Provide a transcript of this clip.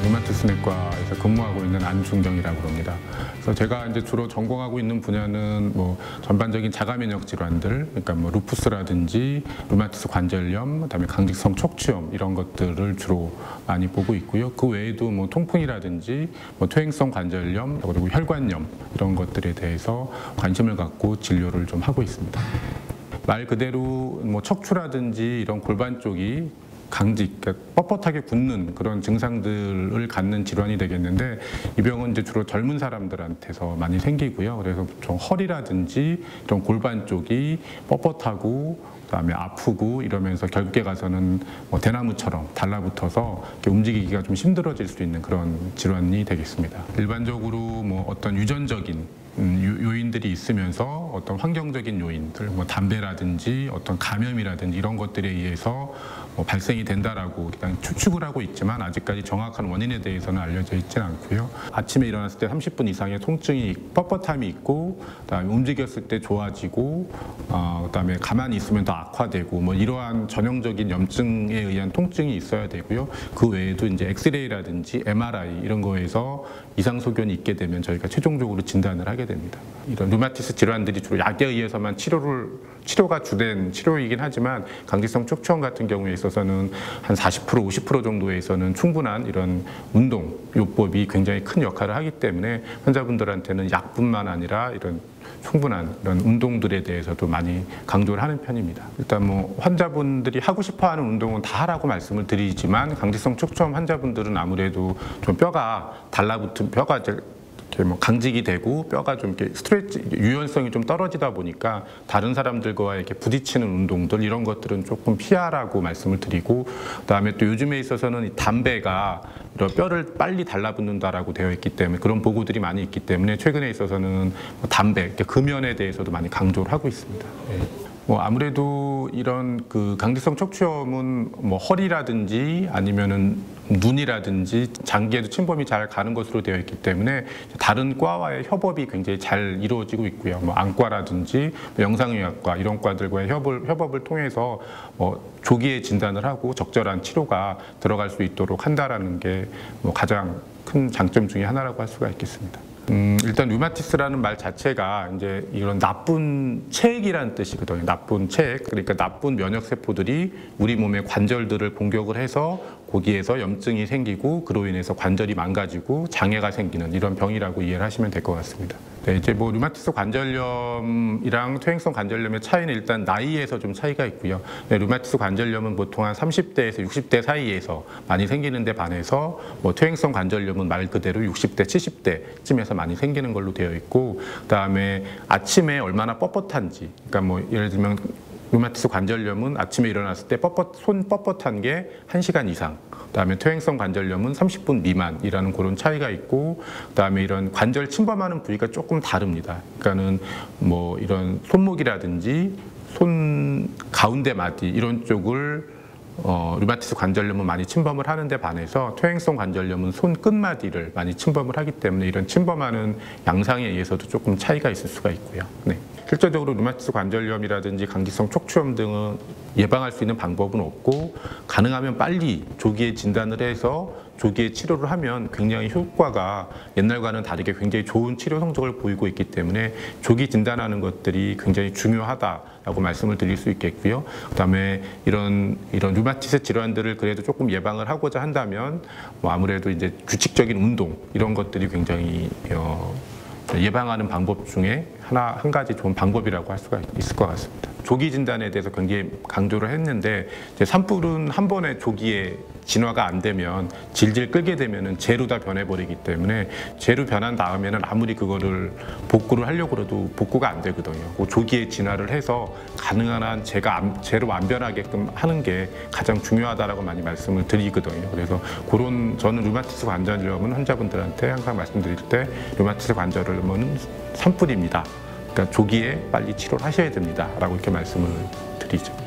류마티스 내과에서 근무하고 있는 안중경이라고 합니다. 그래서 제가 이제 주로 전공하고 있는 분야는 뭐 전반적인 자가면역 질환들, 그러니까 뭐 루푸스라든지 류마티스 관절염, 그다음에 강직성 척추염 이런 것들을 주로 많이 보고 있고요. 그 외에도 뭐 통풍이라든지 뭐 퇴행성 관절염 그리고 혈관염 이런 것들에 대해서 관심을 갖고 진료를 좀 하고 있습니다. 말 그대로 뭐 척추라든지 이런 골반 쪽이 강직, 그러니까 뻣뻣하게 굳는 그런 증상들을 갖는 질환이 되겠는데 이 병은 이제 주로 젊은 사람들한테서 많이 생기고요. 그래서 좀 허리라든지 이런 골반 쪽이 뻣뻣하고 그다음에 아프고 이러면서 결국에 가서는 뭐 대나무처럼 달라붙어서 이렇게 움직이기가 좀 힘들어질 수 있는 그런 질환이 되겠습니다. 일반적으로 뭐 어떤 유전적인 요인들이 있으면서 어떤 환경적인 요인들, 뭐 담배라든지 어떤 감염이라든지 이런 것들에 의해서 뭐 발생이 된다라고 일단 추측을 하고 있지만 아직까지 정확한 원인에 대해서는 알려져 있지는 않고요. 아침에 일어났을 때 30분 이상의 통증이 뻣뻣함이 있고, 그다음에 움직였을 때 좋아지고, 그다음에 가만히 있으면 더 악화되고, 뭐 이러한 전형적인 염증에 의한 통증이 있어야 되고요. 그 외에도 이제 엑스레이라든지 MRI 이런 거에서 이상 소견이 있게 되면 저희가 최종적으로 진단을 하게 됩니다. 이런 류마티스 질환들이 주로 약에 의해서만 치료가 주된 치료이긴 하지만 강직성 척추염 같은 경우에 있어서는 한 40%, 50% 정도에서는 충분한 이런 운동 요법이 굉장히 큰 역할을 하기 때문에 환자분들한테는 약뿐만 아니라 이런 충분한 이런 운동들에 대해서도 많이 강조를 하는 편입니다. 일단 뭐 환자분들이 하고 싶어하는 운동은 다 하라고 말씀을 드리지만 강직성 척추염 환자분들은 아무래도 좀 뼈가 달라붙은 뼈가 이렇게 뭐 강직이 되고 뼈가 좀 이렇게 스트레치 유연성이 좀 떨어지다 보니까 다른 사람들과 이렇게 부딪히는 운동들 이런 것들은 조금 피하라고 말씀을 드리고, 그다음에 또 요즘에 있어서는 이 담배가 이런 뼈를 빨리 달라붙는다라고 되어 있기 때문에 그런 보고들이 많이 있기 때문에 최근에 있어서는 담배, 금연에 대해서도 많이 강조를 하고 있습니다. 네. 뭐 아무래도 이런 그 강직성 척추염은 뭐 허리라든지 아니면은 눈이라든지 장기에도 침범이 잘 가는 것으로 되어 있기 때문에 다른 과와의 협업이 굉장히 잘 이루어지고 있고요. 뭐 안과라든지 영상의학과 이런 과들과의 협업을 통해서 뭐 조기에 진단을 하고 적절한 치료가 들어갈 수 있도록 한다라는 게 뭐 가장 큰 장점 중에 하나라고 할 수가 있겠습니다. 일단 류마티스라는 말 자체가 이제 이런 나쁜 체액이라는 뜻이거든요. 나쁜 체액, 그러니까 나쁜 면역 세포들이 우리 몸의 관절들을 공격을 해서 거기에서 염증이 생기고 그로 인해서 관절이 망가지고 장애가 생기는 이런 병이라고 이해를 하시면 될 것 같습니다. 네, 이제 뭐 류마티스 관절염이랑 퇴행성 관절염의 차이는 일단 나이에서 좀 차이가 있고요. 네, 류마티스 관절염은 보통 한 30대에서 60대 사이에서 많이 생기는 데 반해서 뭐 퇴행성 관절염은 말 그대로 60대, 70대쯤에서 많이 생기는 걸로 되어 있고, 그다음에 아침에 얼마나 뻣뻣한지, 그러니까 뭐 예를 들면 류마티스 관절염은 아침에 일어났을 때 손 뻣뻣한 게 1시간 이상, 그다음에 퇴행성 관절염은 30분 미만이라는 그런 차이가 있고, 그다음에 이런 관절 침범하는 부위가 조금 다릅니다. 그러니까는 뭐 이런 손목이라든지 손 가운데 마디 이런 쪽을 류마티스 관절염은 많이 침범을 하는데 반해서 퇴행성 관절염은 손 끝마디를 많이 침범을 하기 때문에 이런 침범하는 양상에 의해서도 조금 차이가 있을 수가 있고요. 네. 실제적으로 류마티스 관절염이라든지 강직성 척추염 등은 예방할 수 있는 방법은 없고, 가능하면 빨리 조기에 진단을 해서 조기에 치료를 하면 굉장히 효과가 옛날과는 다르게 굉장히 좋은 치료 성적을 보이고 있기 때문에 조기 진단하는 것들이 굉장히 중요하다라고 말씀을 드릴 수 있겠고요. 그다음에 이런 류마티스 질환들을 그래도 조금 예방을 하고자 한다면 뭐 아무래도 이제 규칙적인 운동 이런 것들이 굉장히 예방하는 방법 중에 한 가지 좋은 방법이라고 할 수가 있을 것 같습니다. 조기 진단에 대해서 굉장히 강조를 했는데 이제 산불은 한 번에 조기에 진화가 안 되면 질질 끌게 되면은 재로 다 변해버리기 때문에 재로 변한 다음에는 아무리 그거를 복구를 하려고 해도 복구가 안 되거든요. 그 조기에 진화를 해서 가능한 한 재로 안 변하게끔 하는 게 가장 중요하다라고 많이 말씀을 드리거든요. 그래서 저는 류마티스 관절염은 환자분들한테 항상 말씀드릴 때 류마티스 관절염은 산불입니다. 그러니까 조기에 빨리 치료를 하셔야 됩니다. 라고 이렇게 말씀을 드리죠.